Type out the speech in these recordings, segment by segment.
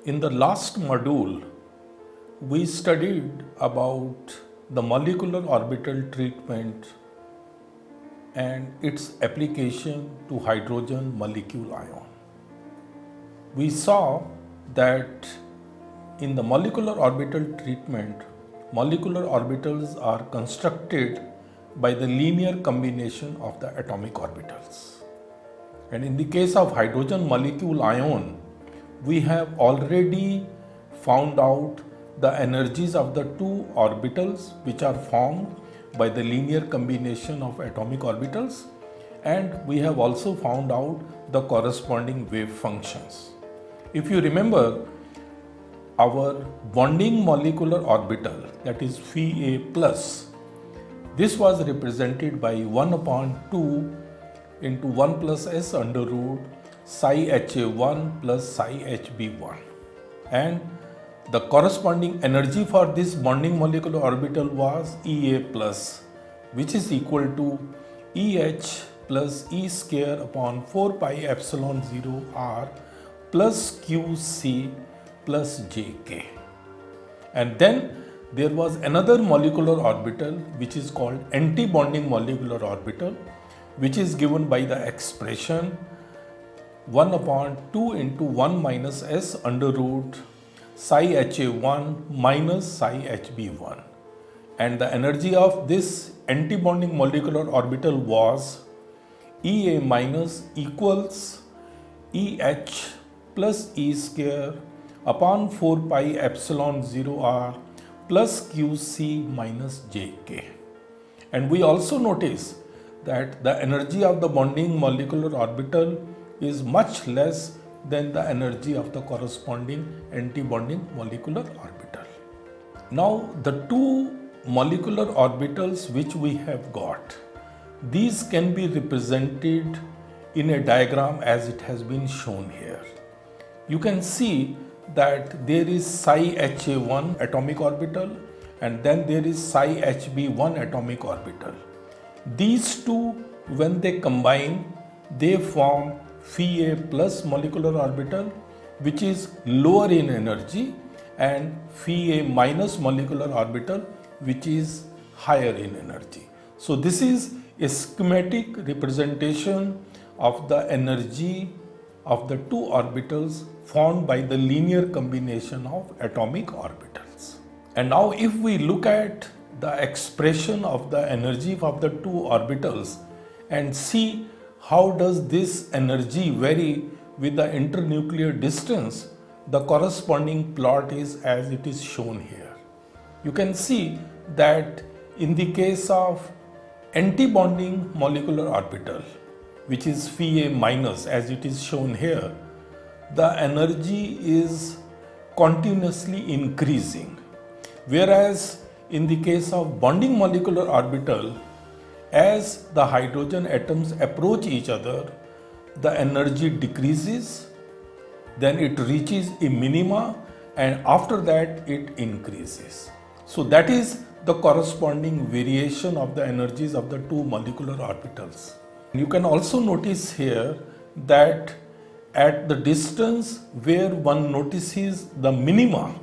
In the last module, we studied about the molecular orbital treatment and its application to hydrogen molecule ion. We saw that in the molecular orbital treatment, molecular orbitals are constructed by the linear combination of the atomic orbitals. And in the case of hydrogen molecule ion, we have already found out the energies of the two orbitals which are formed by the linear combination of atomic orbitals, and we have also found out the corresponding wave functions. If you remember, our bonding molecular orbital, that is Phi A plus, this was represented by 1 upon 2 into 1 plus s under root psi Ha1 plus psi Hb1, and the corresponding energy for this bonding molecular orbital was Ea plus, which is equal to Eh plus E square upon 4 pi epsilon 0 r plus Qc plus Jk. And then there was another molecular orbital which is called anti-bonding molecular orbital, which is given by the expression 1 upon 2 into 1 minus s under root psi Ha1 minus psi Hb1. And the energy of this anti-bonding molecular orbital was Ea minus equals Eh plus E square upon 4 pi epsilon 0 r plus Qc minus Jk. And we also notice that the energy of the bonding molecular orbital is much less than the energy of the corresponding anti-bonding molecular orbital. Now, the two molecular orbitals which we have got, these can be represented in a diagram as it has been shown here. You can see that there is psi Ha1 atomic orbital and then there is psi Hb1 atomic orbital. These two, when they combine, they form Phi A plus molecular orbital, which is lower in energy, and Phi A minus molecular orbital, which is higher in energy. So this is a schematic representation of the energy of the two orbitals formed by the linear combination of atomic orbitals. And now if we look at the expression of the energy of the two orbitals and see how does this energy vary with the internuclear distance, the corresponding plot is as it is shown here. You can see that in the case of anti-bonding molecular orbital, which is Phi A minus as it is shown here, the energy is continuously increasing. Whereas in the case of bonding molecular orbital, as the hydrogen atoms approach each other, the energy decreases, then it reaches a minima, and after that it increases. So that is the corresponding variation of the energies of the two molecular orbitals. You can also notice here that at the distance where one notices the minima,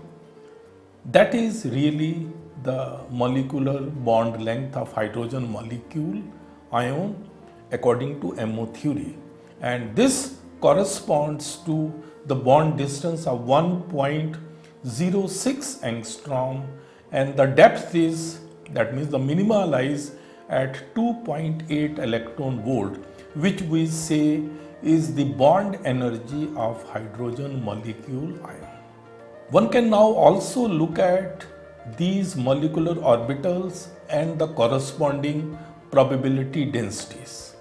that is really the molecular bond length of hydrogen molecule ion according to MO theory, and this corresponds to the bond distance of 1.06 angstrom, and the depth is, that means the minima lies at 2.8 electron volt, which we say is the bond energy of hydrogen molecule ion. One can now also look at these molecular orbitals and the corresponding probability densities.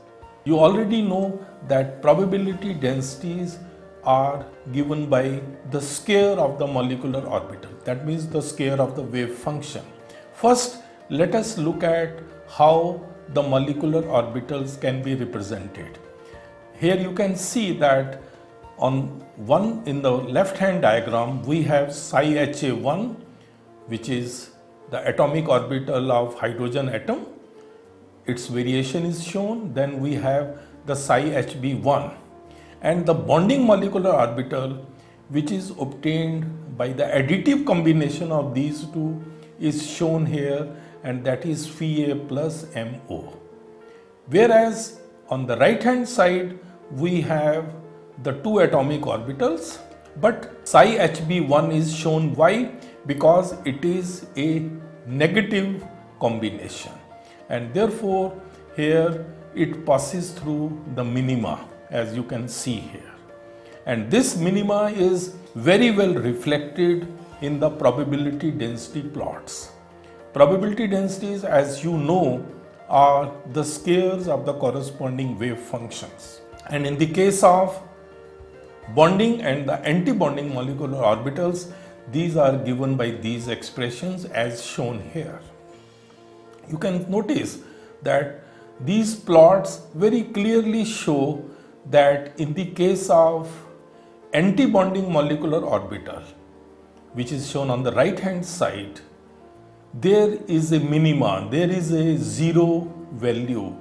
You already know that probability densities are given by the square of the molecular orbital, that means the square of the wave function. First, let us look at how the molecular orbitals can be represented. Here you can see that on one, in the left hand diagram, we have psi Ha1, which is the atomic orbital of hydrogen atom. Its variation is shown. Then we have the psi Hb1, and the bonding molecular orbital which is obtained by the additive combination of these two is shown here, and that is Pha plus MO. Whereas on the right hand side we have the two atomic orbitals, but psi Hb1 is shown. Why? Because it is a negative combination, and therefore here it passes through the minima, as you can see here. And this minima is very well reflected in the probability density plots. Probability densities, as you know, are the squares of the corresponding wave functions. And in the case of bonding and the anti-bonding molecular orbitals, these are given by these expressions as shown here. You can notice that these plots very clearly show that in the case of anti-bonding molecular orbital, which is shown on the right hand side, there is a minima, there is a zero value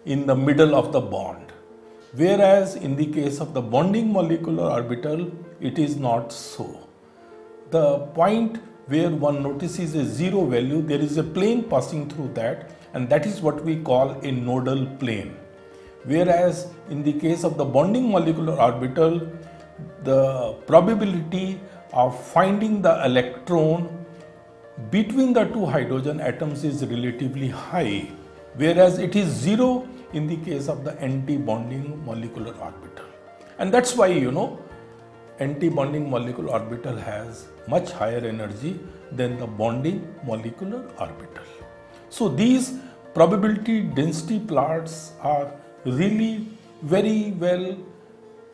in the middle of the bond. Whereas in the case of the bonding molecular orbital, it is not so. The point where one notices a zero value, there is a plane passing through that, and that is what we call a nodal plane. Whereas in the case of the bonding molecular orbital, the probability of finding the electron between the two hydrogen atoms is relatively high, whereas it is zero in the case of the anti-bonding molecular orbital. And that's why, anti-bonding molecular orbital has much higher energy than the bonding molecular orbital. So these probability density plots are really very well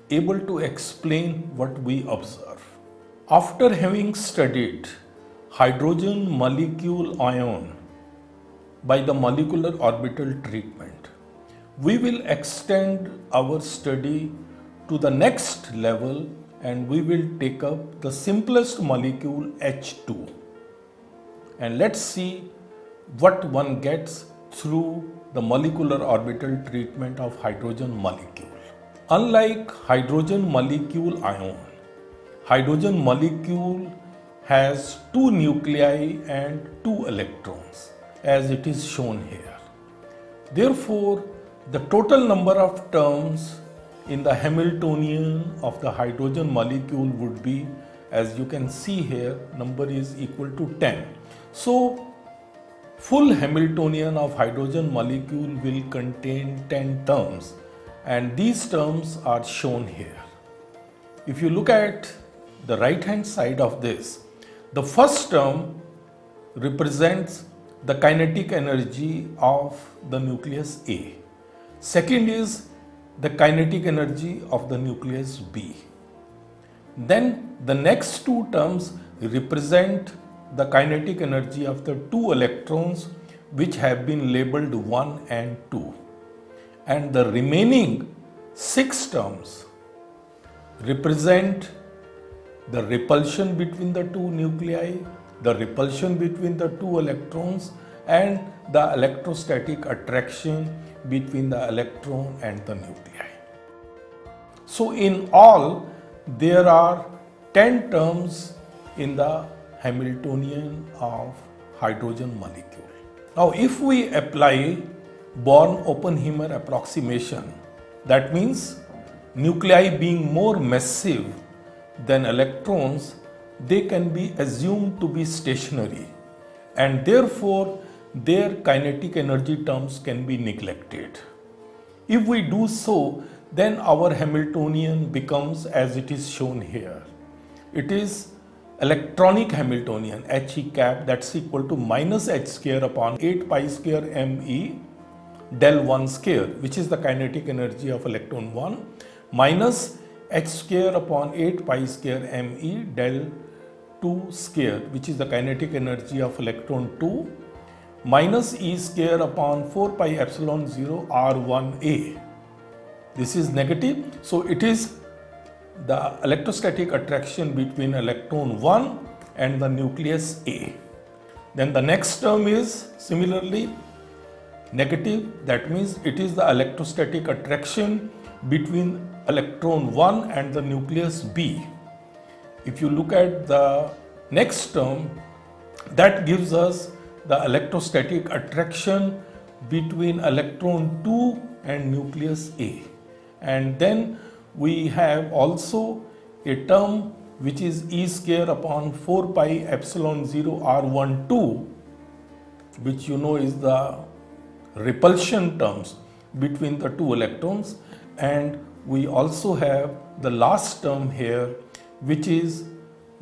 able to explain what we observe. After having studied hydrogen molecule ion by the molecular orbital treatment, we will extend our study to the next level, and we will take up the simplest molecule H2. And let's see what one gets through the molecular orbital treatment of hydrogen molecule. Unlike hydrogen molecule ion, hydrogen molecule has two nuclei and two electrons, as it is shown here. Therefore, the total number of terms in the Hamiltonian of the hydrogen molecule would be, as you can see here, number is equal to 10. So, full Hamiltonian of hydrogen molecule will contain 10 terms, and these terms are shown here. If you look at the right hand side of this, the first term represents the kinetic energy of the nucleus A. Second is the kinetic energy of the nucleus B. Then the next two terms represent the kinetic energy of the two electrons which have been labeled 1 and 2. And the remaining 6 terms represent the repulsion between the two nuclei, the repulsion between the two electrons, and the electrostatic attraction between the electron and the nuclei. So in all, there are 10 terms in the Hamiltonian of hydrogen molecule. Now if we apply Born-Oppenheimer approximation, that means nuclei being more massive than electrons, they can be assumed to be stationary, and therefore their kinetic energy terms can be neglected. If we do so, then our Hamiltonian becomes as it is shown here. It is electronic Hamiltonian, He cap, that's equal to minus h square upon 8 pi square me del 1 square, which is the kinetic energy of electron 1, minus h square upon 8 pi square me del 2 square, which is the kinetic energy of electron 2, minus e square upon 4 pi epsilon 0 r1a. This is negative, so it is the electrostatic attraction between electron 1 and the nucleus A. Then the next term is similarly negative, that means it is the electrostatic attraction between electron 1 and the nucleus B. If you look at the next term, that gives us the electrostatic attraction between electron 2 and nucleus A. And then we have also a term which is E square upon 4 pi epsilon 0 R12, which you know is the repulsion terms between the two electrons. And we also have the last term here, which is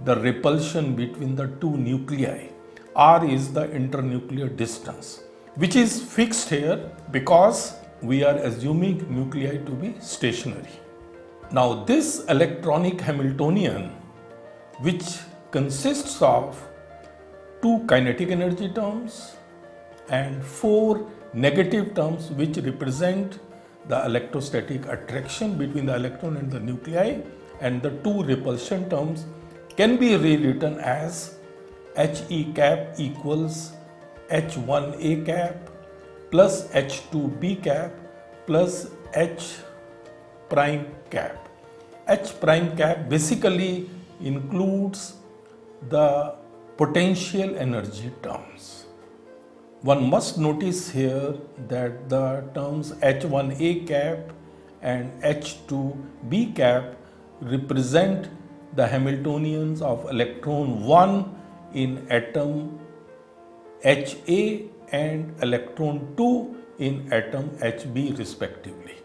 the repulsion between the two nuclei. R is the internuclear distance, which is fixed here because we are assuming nuclei to be stationary. Now this electronic Hamiltonian, which consists of two kinetic energy terms and four negative terms which represent the electrostatic attraction between the electron and the nuclei, and the two repulsion terms, can be rewritten as He cap equals H1A cap plus H2B cap plus H prime cap. H prime cap basically includes the potential energy terms. One must notice here that the terms H1A cap and H2B cap represent the Hamiltonians of electron 1 in atom Ha and electron 2 in atom Hb respectively.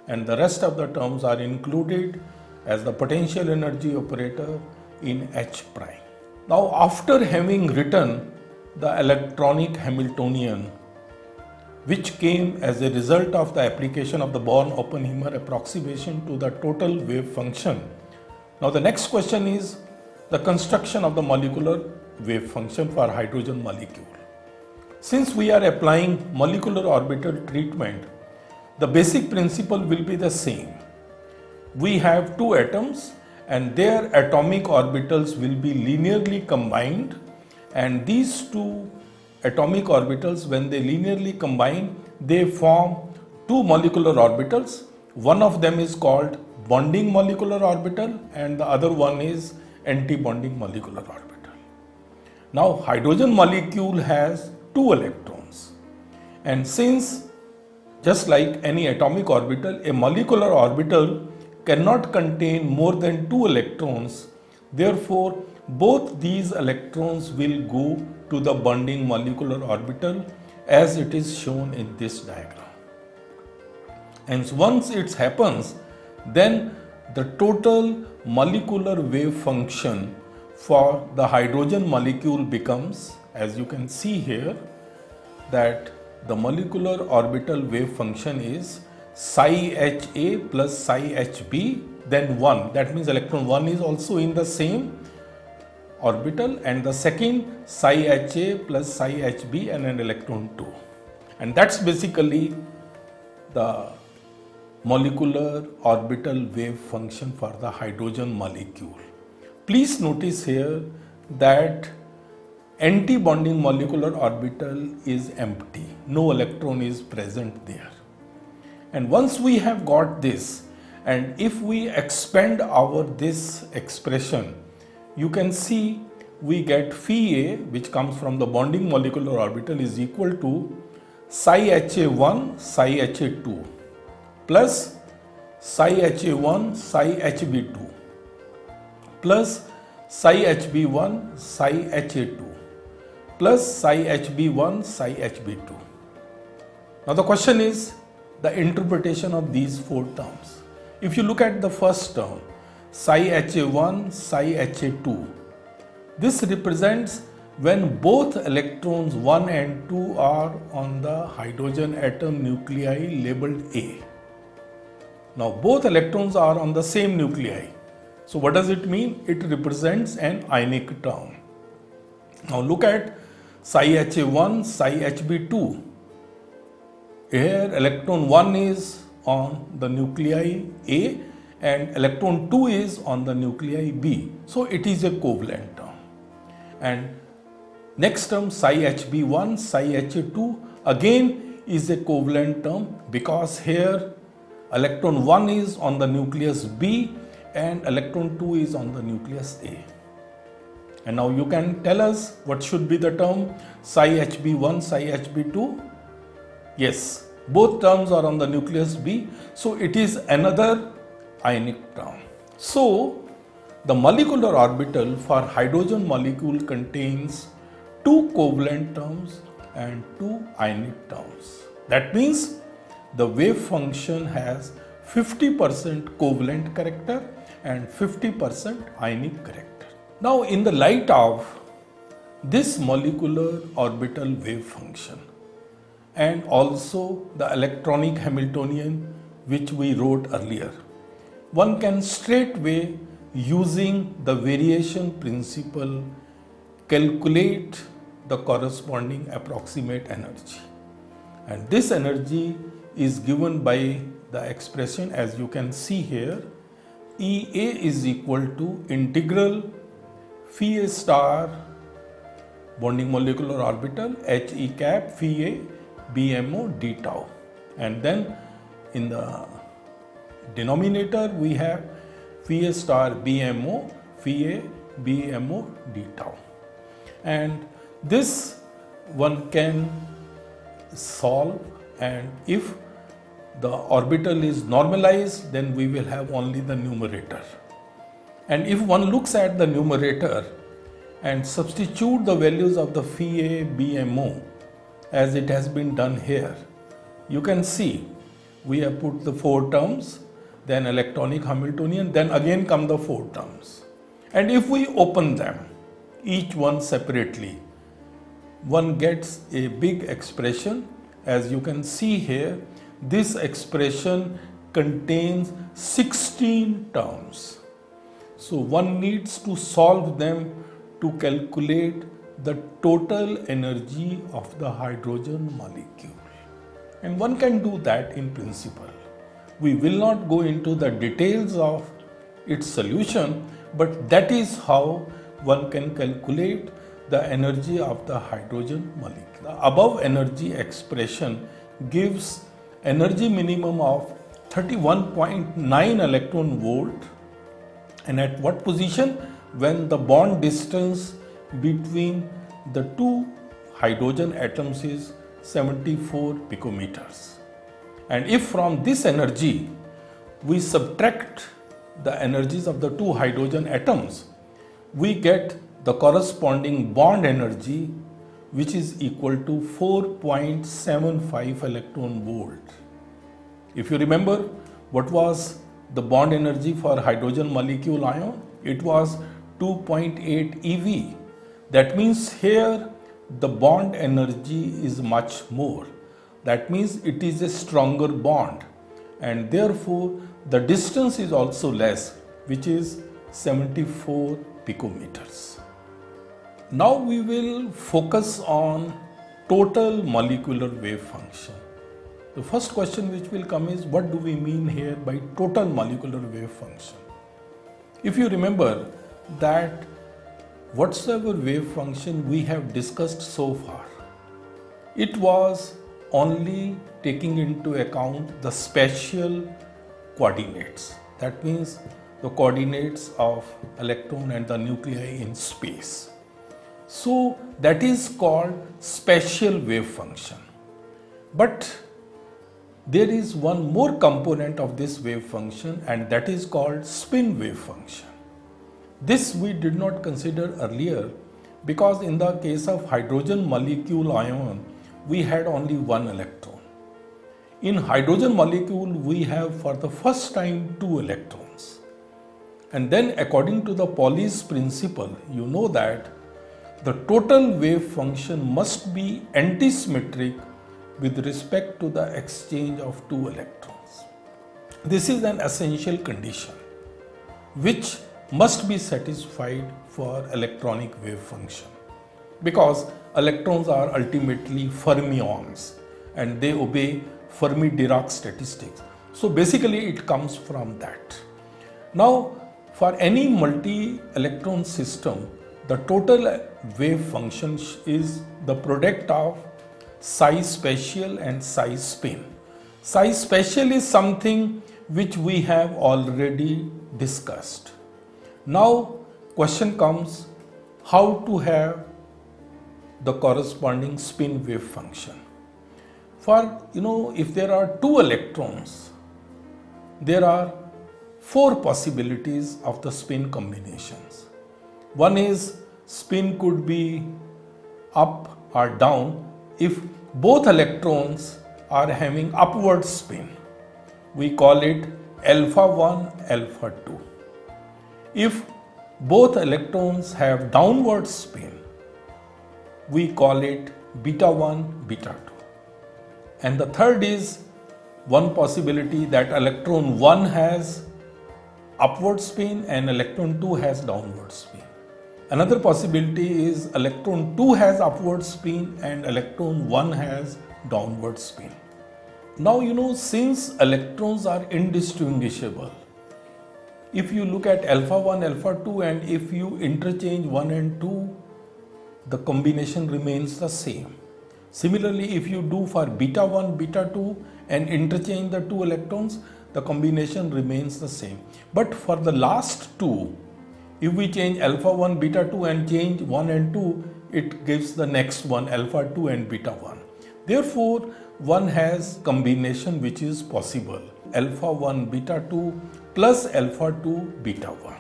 And the rest of the terms are included as the potential energy operator in H prime. Now after having written the electronic Hamiltonian, which came as a result of the application of the Born-Oppenheimer approximation to the total wave function. Now the next question is the construction of the molecular wave function for hydrogen molecule. Since we are applying molecular orbital treatment, the basic principle will be the same. We have two atoms and their atomic orbitals will be linearly combined, and these two atomic orbitals, when they linearly combine, they form two molecular orbitals. One of them is called bonding molecular orbital and the other one is anti-bonding molecular orbital. Now hydrogen molecule has two electrons, and since just like any atomic orbital, a molecular orbital cannot contain more than two electrons, therefore both these electrons will go to the bonding molecular orbital as it is shown in this diagram. And once it happens, then the total molecular wave function for the hydrogen molecule becomes, as you can see here, that the molecular orbital wave function is psi Ha plus psi Hb, then 1. That means electron 1 is also in the same orbital, and the second psi Ha plus psi Hb and an electron 2. And that's basically the molecular orbital wave function for the hydrogen molecule. Please notice here that anti-bonding molecular orbital is empty. No electron is present there. And once we have got this, and if we expand this expression, you can see we get phi A, which comes from the bonding molecular orbital, is equal to psi Ha1 psi Ha2 plus psi Ha1 psi Hb2 plus psi Hb1 psi Ha2 plus psi Hb1 psi Hb2. Now the question is the interpretation of these four terms. If you look at the first term, psi Ha1 psi Ha2, this represents when both electrons 1 and 2 are on the hydrogen atom nuclei labeled A. Now both electrons are on the same nuclei. So what does it mean? It represents an ionic term. Now look at psi Ha1 psi Hb2. Here electron 1 is on the nuclei A and electron 2 is on the nuclei B. So it is a covalent term. And next term psi Hb1 psi Ha2 again is a covalent term because here electron 1 is on the nucleus B and electron 2 is on the nucleus A. And now you can tell us what should be the term psi Hb1, psi Hb2. Yes, both terms are on the nucleus B, so it is another ionic term. So the molecular orbital for hydrogen molecule contains 2 covalent terms and 2 ionic terms. That means the wave function has 50% covalent character and 50% ionic character. Now, in the light of this molecular orbital wave function and also the electronic Hamiltonian which we wrote earlier, one can straightway, using the variation principle, calculate the corresponding approximate energy. And this energy is given by the expression as you can see here. EA is equal to integral phi A star bonding molecular orbital He cap phi A BMO d tau, and then in the denominator we have phi A star BMO phi A BMO d tau, and this one can solve, and if the orbital is normalized, then we will have only the numerator. And if one looks at the numerator and substitute the values of the phi A BMO as it has been done here, you can see we have put the 4 terms, then electronic Hamiltonian, then again come the 4 terms. And if we open them, each one separately, one gets a big expression. As you can see here, this expression contains 16 terms. So one needs to solve them to calculate the total energy of the hydrogen molecule. And one can do that in principle. We will not go into the details of its solution, but that is how one can calculate the energy of the hydrogen molecule. The above energy expression gives energy minimum of 31.9 electron volt, and at what position? When the bond distance between the 2 hydrogen atoms is 74 picometers. And if from this energy we subtract the energies of the 2 hydrogen atoms, we get the corresponding bond energy, which is equal to 4.75 electron volt. If you remember, what was the bond energy for hydrogen molecule ion? It was 2.8 eV. That means here the bond energy is much more. That means it is a stronger bond, and therefore the distance is also less, which is 74 picometers. Now we will focus on total molecular wave function. The first question which will come is, what do we mean here by total molecular wave function? If you remember that whatsoever wave function we have discussed so far, it was only taking into account the spatial coordinates. That means the coordinates of electron and the nuclei in space. So that is called spatial wave function. But there is one more component of this wave function, and that is called spin wave function. This we did not consider earlier because in the case of hydrogen molecule ion, we had only 1 electron. In hydrogen molecule, we have for the first time 2 electrons. And then according to the Pauli's principle, you know that the total wave function must be antisymmetric with respect to the exchange of 2 electrons. This is an essential condition which must be satisfied for electronic wave function, because electrons are ultimately fermions and they obey Fermi-Dirac statistics. So basically it comes from that. Now for any multi-electron system, the total wave function is the product of psi spatial and psi spin. Psi spatial is something which we have already discussed. Now question comes, how to have the corresponding spin wave function. For if there are two electrons, there are four possibilities of the spin combinations. One is spin could be up or down if both electrons are having upward spin. We call it alpha 1, alpha 2. If both electrons have downward spin, we call it beta 1, beta 2. And the third is one possibility that electron 1 has upward spin and electron 2 has downward spin. Another possibility is electron 2 has upward spin and electron 1 has downward spin. Now since electrons are indistinguishable, if you look at alpha 1, alpha 2 and if you interchange 1 and 2, the combination remains the same. Similarly, if you do for beta 1, beta 2 and interchange the two electrons, the combination remains the same. But for the last two, if we change alpha 1, beta 2 and change 1 and 2, it gives the next one, alpha 2 and beta 1. Therefore, one has combination which is possible, alpha 1, beta 2 plus alpha 2, beta 1.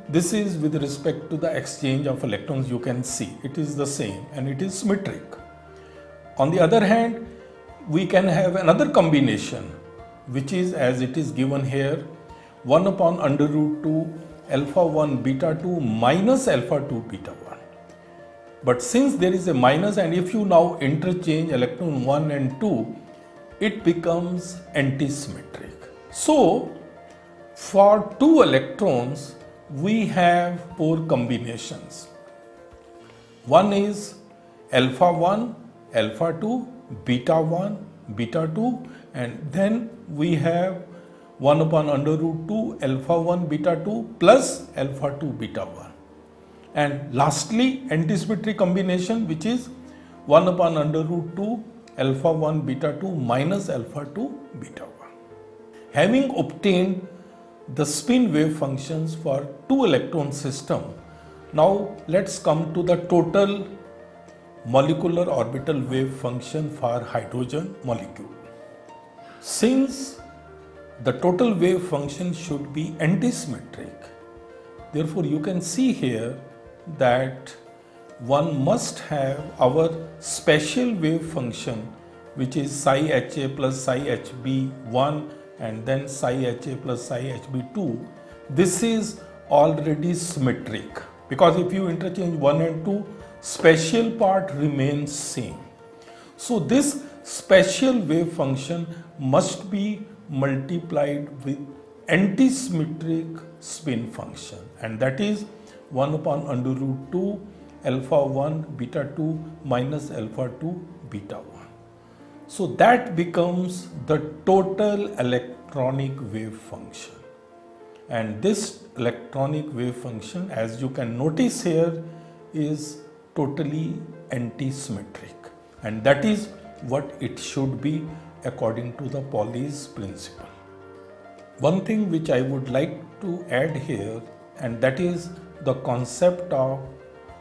This is with respect to the exchange of electrons. You can see it is the same and it is symmetric. On the other hand, we can have another combination which is as it is given here, 1 upon under root 2 alpha 1 beta 2 minus alpha 2 beta 1. But since there is a minus and if you now interchange electron 1 and 2, it becomes antisymmetric. So for two electrons, we have four combinations. One is alpha 1, alpha 2, beta 1, beta 2, and then we have 1 upon under root 2 alpha 1 beta 2 plus alpha 2 beta 1. And lastly, antisymmetry combination which is 1 upon under root 2 alpha 1 beta 2 minus alpha 2 beta 1. Having obtained the spin wave functions for two electron system, now let's come to the total molecular orbital wave function for hydrogen molecule. Since the total wave function should be antisymmetric, therefore you can see here that one must have our special wave function which is psi HA plus psi HB1 and then psi HA plus psi HB2. This is already symmetric because if you interchange 1 and 2, special part remains same. So this special wave function must be multiplied with antisymmetric spin function, and that is 1 upon under root 2 alpha 1 beta 2 minus alpha 2 beta 1. So that becomes the total electronic wave function, and this electronic wave function, as you can notice here, is totally antisymmetric, and that is what it should be according to the Pauli's principle. One thing which I would like to add here, and that is the concept of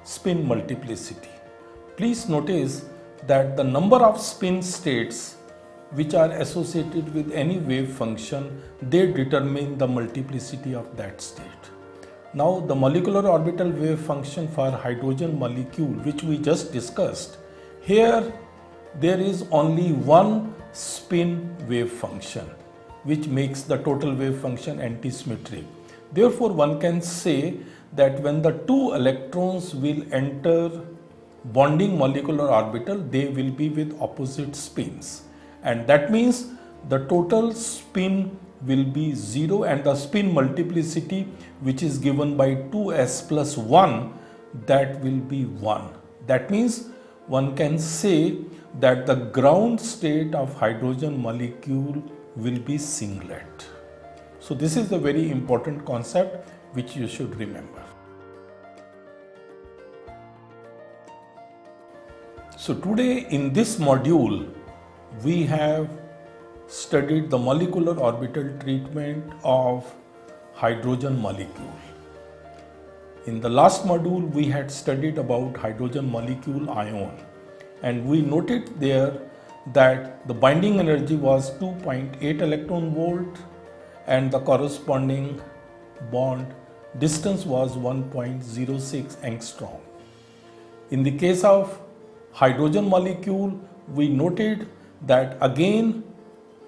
spin multiplicity. Please notice that the number of spin states which are associated with any wave function, they determine the multiplicity of that state. Now the molecular orbital wave function for hydrogen molecule which we just discussed, here there is only one spin wave function which makes the total wave function antisymmetric. Therefore one can say that when the two electrons will enter bonding molecular orbital, they will be with opposite spins, and that means the total spin will be 0 and the spin multiplicity which is given by 2s plus 1, that will be 1. That means one can say that the ground state of hydrogen molecule will be singlet. So this is a very important concept which you should remember. So today in this module we have studied the molecular orbital treatment of hydrogen molecule. In the last module, we had studied about hydrogen molecule ion, and we noted there that the binding energy was 2.8 electron volt and the corresponding bond distance was 1.06 angstrom. In the case of hydrogen molecule, we noted that again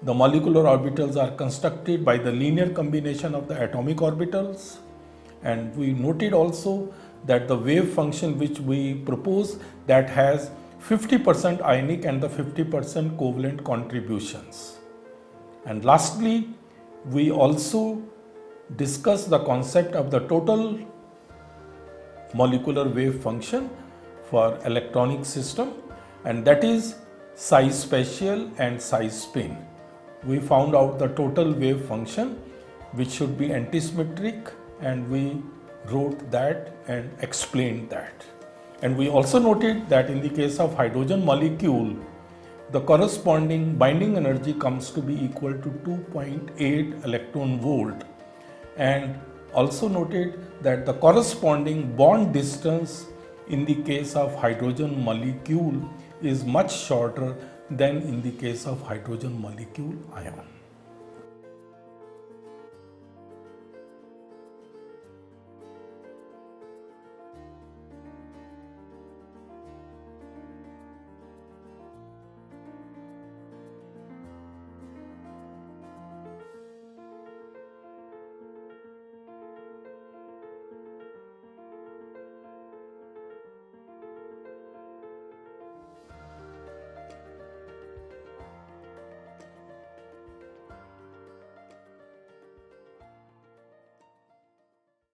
the molecular orbitals are constructed by the linear combination of the atomic orbitals, and we noted also that the wave function which we propose that has 50% ionic and the 50% covalent contributions. And lastly, we also discussed the concept of the total molecular wave function for electronic system, and that is size spatial and size spin. We found out the total wave function which should be antisymmetric, and we wrote that and explained that. And we also noted that in the case of hydrogen molecule, the corresponding binding energy comes to be equal to 2.8 electron volt, and also noted that the corresponding bond distance in the case of hydrogen molecule is much shorter than in the case of hydrogen molecule ion.